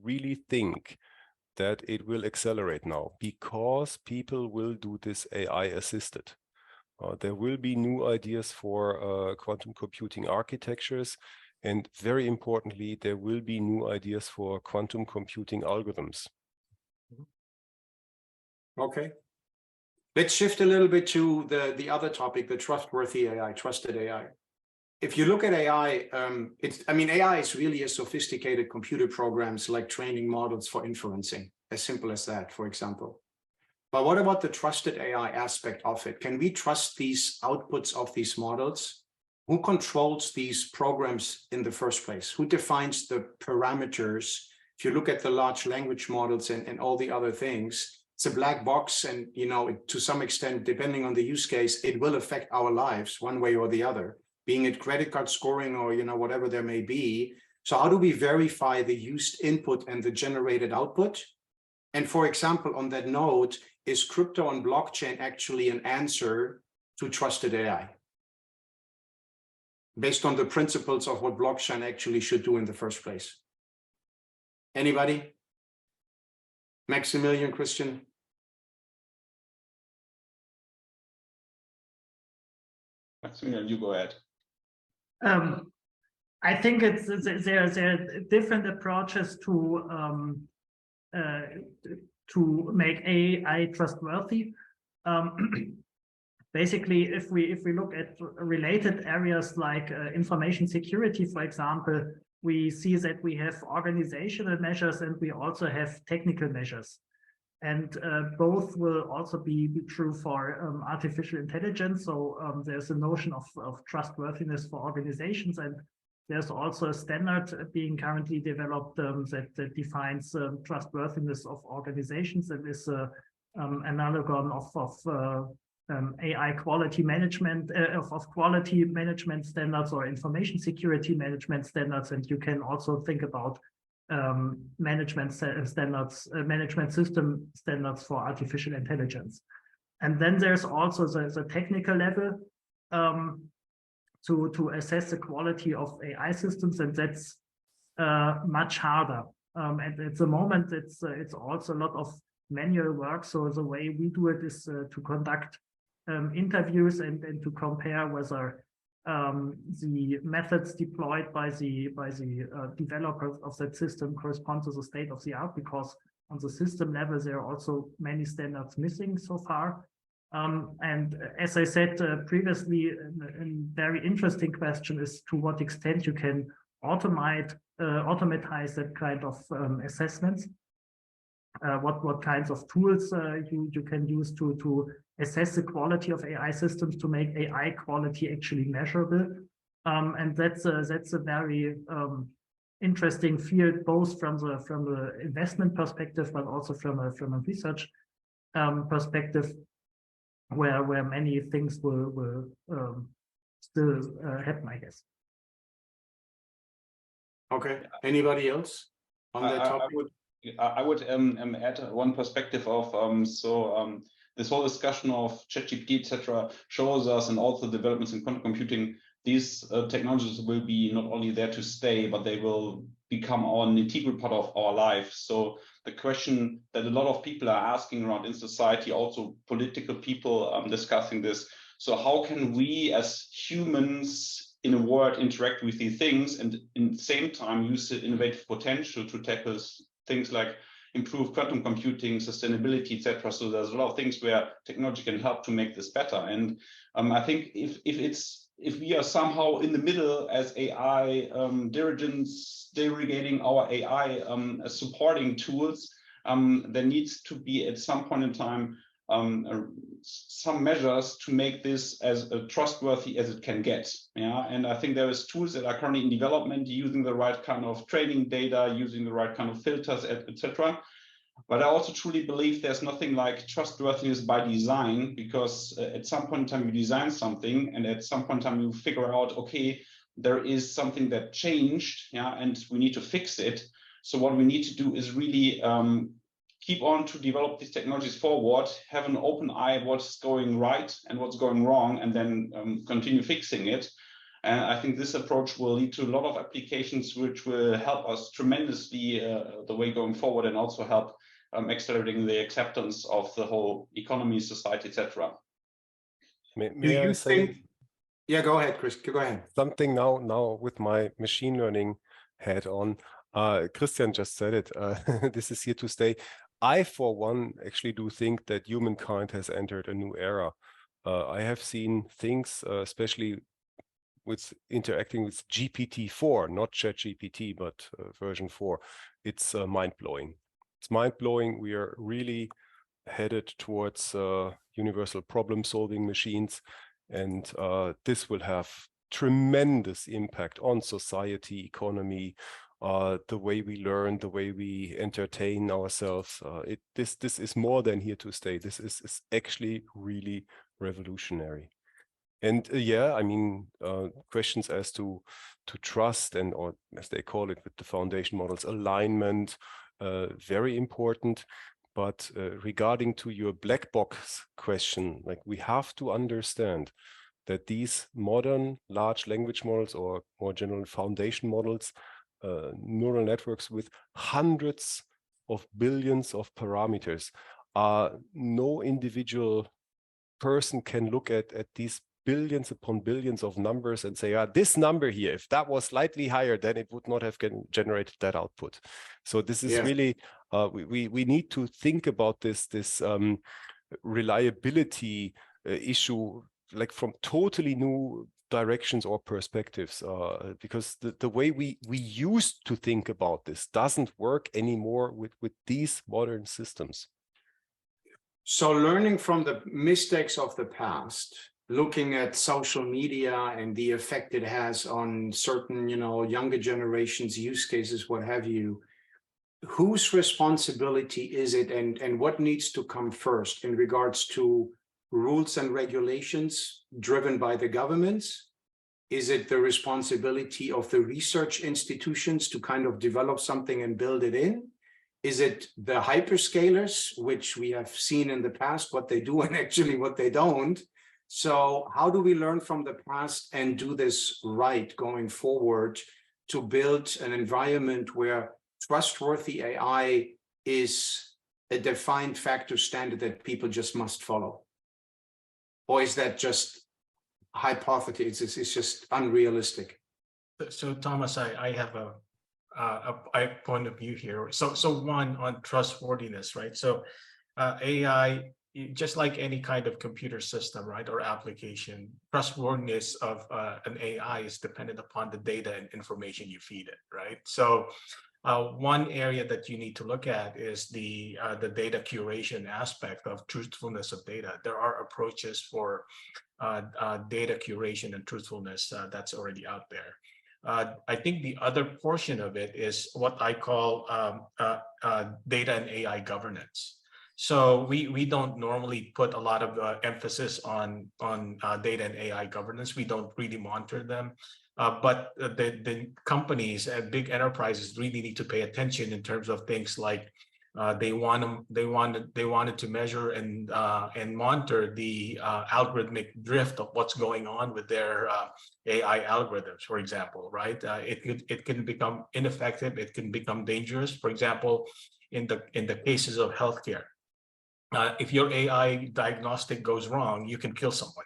really think that it will accelerate now because people will do this AI assisted. There will be new ideas for quantum computing architectures, and very importantly, there will be new ideas for quantum computing algorithms. Okay. Let's shift a little bit to the other topic, the trustworthy AI, trusted AI. If you look at AI, AI is really a sophisticated computer programs like training models for inferencing, as simple as that, for example. But what about the trusted AI aspect of it? Can we trust these outputs of these models? Who controls these programs in the first place? Who defines the parameters? If you look at the large language models and all the other things, it's a black box, and to some extent, depending on the use case, it will affect our lives one way or the other, being it credit card scoring or whatever there may be. So how do we verify the used input and the generated output? And for example, on that note, is crypto and blockchain actually an answer to trusted AI? Based on the principles of what blockchain actually should do in the first place. Anybody? Maximilian, Christian? Maximilian, you go ahead. I think there are different approaches to make AI trustworthy. Basically, if we look at related areas like information security, for example, we see that we have organizational measures and we also have technical measures. And both will also be true for artificial intelligence. So there's a notion of trustworthiness for organizations, and there's also a standard being currently developed that defines trustworthiness of organizations, and is an analogon of AI quality management, of quality management standards or information security management standards. And you can also think about management standards, management system standards for artificial intelligence. And then there's also the technical level to assess the quality of AI systems, and that's much harder. And at the moment, it's also a lot of manual work. So the way we do it is to conduct interviews and to compare whether the methods deployed by the developers of that system correspond to the state of the art, because on the system level, there are also many standards missing so far. And as I said previously, a very interesting question is to what extent you can automatize that kind of assessments. What kinds of tools you can use to assess the quality of AI systems, to make AI quality actually measurable. And that's a very interesting field, both from the investment perspective, but also from a research perspective, where many things will still happen, I guess. Okay. Anybody else on that topic? I would add one perspective of this whole discussion of ChatGPT, etc., shows us, and also developments in quantum computing, these technologies will be not only there to stay, but they will become an integral part of our life. So the question that a lot of people are asking around in society, also political people discussing this. So how can we as humans in a world interact with these things, and in the same time use the innovative potential to tackle things like improve quantum computing, sustainability, etc. So there's a lot of things where technology can help to make this better. And I think if it's if we are somehow in the middle as AI derogating our AI supporting tools, there needs to be at some point in time some measures to make this as trustworthy as it can get. Yeah, and I think there is tools that are currently in development, using the right kind of training data, using the right kind of filters, etc. But I also truly believe there's nothing like trustworthiness by design, because at some point in time you design something, and at some point in time you figure out, okay, there is something that changed, yeah, and we need to fix it. So what we need to do is really keep on to develop these technologies forward, have an open eye at what's going right and what's going wrong, and then continue fixing it. And I think this approach will lead to a lot of applications which will help us tremendously the way going forward, and also help accelerating the acceptance of the whole economy, society, etc. May I say? Yeah, go ahead, Chris. Go ahead. Something now with my machine learning hat on. Christian just said it. This is here to stay. I, for one, actually do think that humankind has entered a new era. I have seen things, especially with interacting with GPT-4, not ChatGPT, but version 4. It's mind-blowing. It's mind-blowing. We are really headed towards universal problem-solving machines, and this will have tremendous impact on society, economy, the way we learn, the way we entertain ourselves. This is more than here to stay. This is actually really revolutionary. And yeah, I mean, questions as to trust, and, or as they call it with the foundation models, alignment, very important. But regarding to your black box question, like, we have to understand that these modern large language models, or more general foundation models, neural networks with hundreds of billions of parameters, no individual person can look at these billions upon billions of numbers and say, this number here, if that was slightly higher, then it would not have generated that output. So this is really, we need to think about this reliability issue, like, from totally new directions or perspectives, because the way we used to think about this doesn't work anymore with these modern systems. So learning from the mistakes of the past, looking at social media and the effect it has on certain, younger generations, use cases, what have you, whose responsibility is it, and what needs to come first in regards to rules and regulations driven by the governments? Is it the responsibility of the research institutions to kind of develop something and build it in? Is it the hyperscalers, which we have seen in the past, what they do and actually what they don't? So how do we learn from the past and do this right going forward to build an environment where trustworthy AI is a defined factor standard that people just must follow? Or is that just hypothesis? It's just unrealistic. So Thomas, I have a point of view here. So one, on trustworthiness, right? So AI, just like any kind of computer system, right, or application, trustworthiness of an AI is dependent upon the data and information you feed it, right? So one area that you need to look at is the data curation aspect of truthfulness of data. There are approaches for data curation and truthfulness that's already out there. I think the other portion of it is what I call data and AI governance. So we don't normally put a lot of emphasis on data and AI governance. We don't really monitor them. But the companies and big enterprises really need to pay attention in terms of things like they wanted to measure and monitor the algorithmic drift of what's going on with their AI algorithms, for example, right? It can become ineffective. It can become dangerous. For example, in the cases of healthcare. If your AI diagnostic goes wrong, you can kill someone,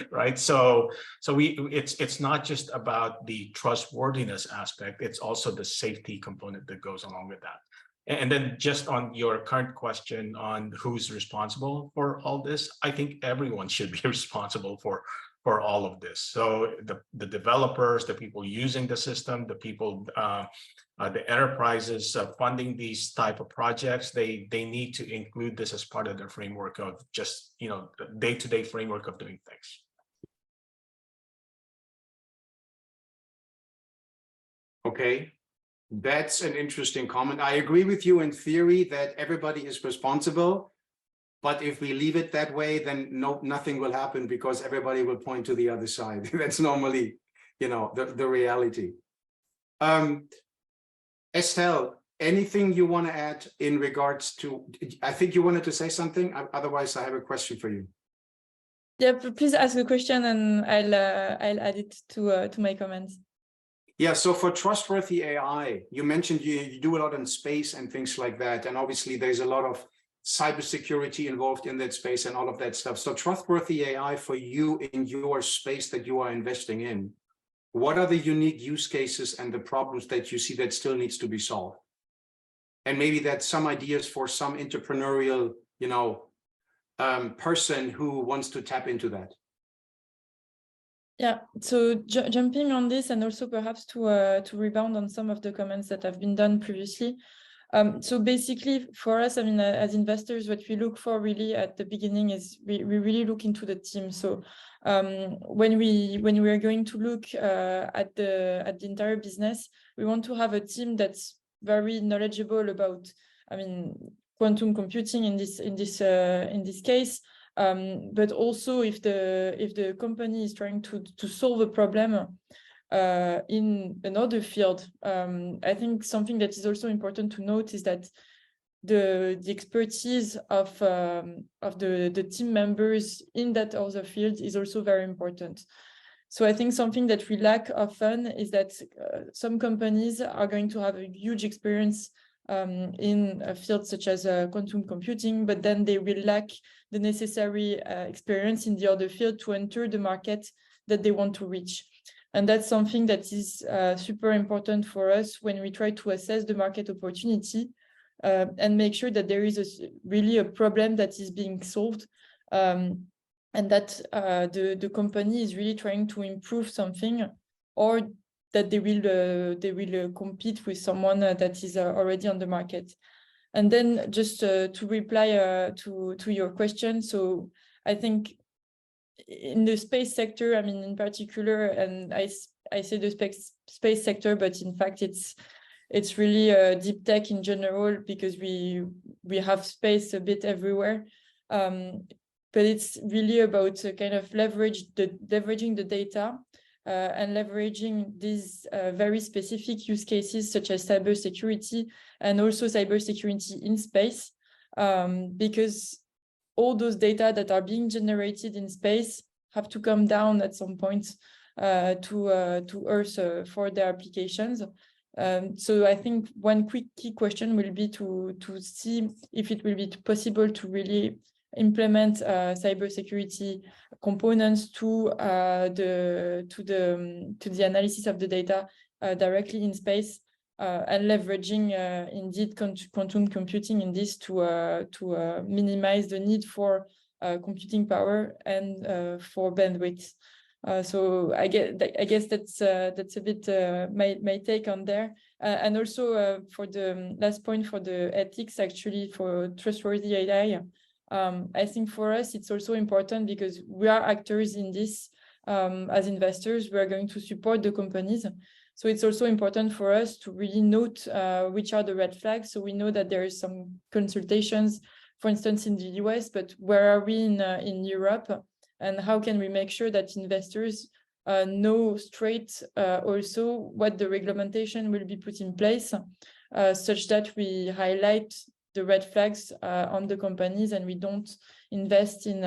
right? So it's not just about the trustworthiness aspect; it's also the safety component that goes along with that. And then, just on your current question on who's responsible for all this, I think everyone should be responsible for for all of this. So the developers, the people using the system, the people, the enterprises funding these type of projects, they need to include this as part of their framework of just, you know, the day-to-day framework of doing things. Okay, that's an interesting comment. I agree with you in theory that everybody is responsible, but if we leave it that way, then nothing will happen because everybody will point to the other side. That's normally, you know, the reality. Estelle, anything you want to add in regards to, I think you wanted to say something, otherwise I have a question for you. Yeah, please ask a question and I'll add it to my comments. Yeah, so for Trustworthy AI, you mentioned you do a lot in space and things like that. And obviously there's a lot of cybersecurity involved in that space and all of that stuff. So Trustworthy AI for you in your space that you are investing in, what are the unique use cases and the problems that you see that still needs to be solved? And maybe that's some ideas for some entrepreneurial, you know, person who wants to tap into that. Yeah, so jumping on this and also perhaps to rebound on some of the comments that have been done previously. So basically for us, I mean, as investors, what we look for really at the beginning is we really look into the team. So when we are going to look at the entire business, we want to have a team that's very knowledgeable about, I mean, quantum computing in this case. But also if the company is trying to solve a problem in another field, I think something that is also important to note is that the expertise of the team members in that other field is also very important. So I think something that we lack often is that some companies are going to have a huge experience in a field such as quantum computing, but then they will lack the necessary experience in the other field to enter the market that they want to reach. And that's something that is super important for us when we try to assess the market opportunity and make sure that there is really a problem that is being solved and that the company is really trying to improve something, or that they will compete with someone that is already on the market. And then just to reply to your question, so I think in the space sector, I mean, in particular, and I say the space sector, but in fact it's really deep tech in general, because we have space a bit everywhere. But it's really about kind of leveraging the data and leveraging these very specific use cases such as cybersecurity, and also cybersecurity in space, because all those data that are being generated in space have to come down at some point to Earth for their applications. So I think one quick key question will be to see if it will be possible to really implement cybersecurity components to the analysis of the data directly in space, and leveraging indeed quantum computing in this to minimize the need for computing power and for bandwidth. So I guess that's a bit my take on there. And also for the last point, for the ethics, actually, for Trustworthy AI, I think for us it's also important because we are actors in this. As investors, we are going to support the companies. So it's also important for us to really note which are the red flags. So we know that there is some consultations, for instance, in the US, but where are we in Europe? And how can we make sure that investors know straight also what the regulation will be put in place, such that we highlight the red flags on the companies and we don't invest in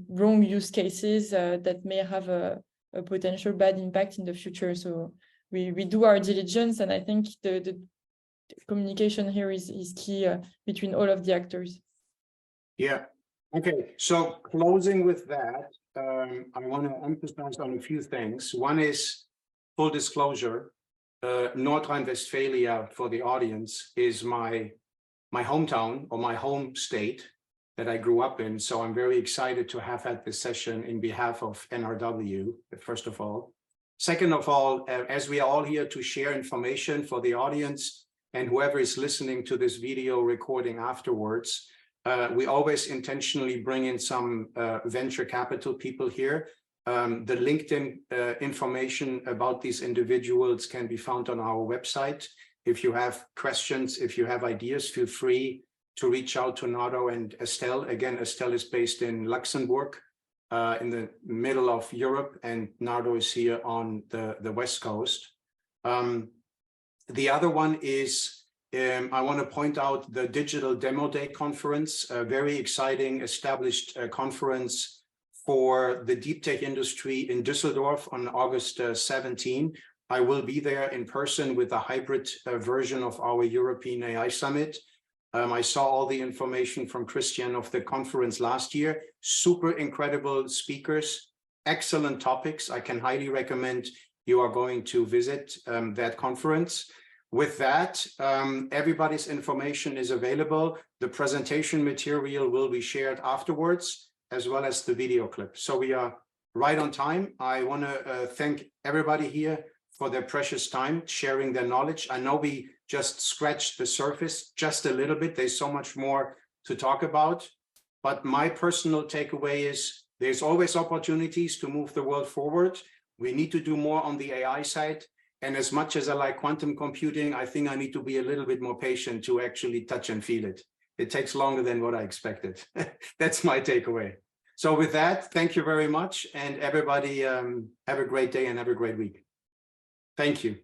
wrong use cases that may have a potential bad impact in the future. So we do our diligence, and I think the communication here is key between all of the actors. Yeah. Okay. So closing with that, I want to emphasize on a few things. One is full disclosure. Rhine-Westphalia, for the audience, is my hometown or my home state. that I grew up in. So I'm very excited to have had this session in behalf of NRW, first of all. Second of all, as we are all here to share information for the audience and whoever is listening to this video recording afterwards, we always intentionally bring in some venture capital people here. The LinkedIn information about these individuals can be found on our website. If you have questions, if you have ideas, feel free to reach out to Nardo and Estelle. Again, Estelle is based in Luxembourg, in the middle of Europe, and Nardo is here on the West Coast. The other one is, I want to point out the Digital Demo Day conference, a very exciting established conference for the deep tech industry in Düsseldorf on August 17. I will be there in person with a hybrid version of our European AI Summit. I saw all the information from Christian of the conference last year. Super incredible speakers, excellent topics. I can highly recommend you are going to visit that conference. With that, everybody's information is available. The presentation material will be shared afterwards, as well as the video clip. So we are right on time. I want to thank everybody here for their precious time, sharing their knowledge. I know we just scratched the surface just a little bit. There's so much more to talk about. But my personal takeaway is there's always opportunities to move the world forward. We need to do more on the AI side. And as much as I like quantum computing, I think I need to be a little bit more patient to actually touch and feel it. It takes longer than what I expected. That's my takeaway. So with that, thank you very much. And everybody have a great day and have a great week. Thank you.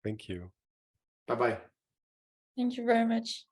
Thank you. Bye-bye. Thank you very much.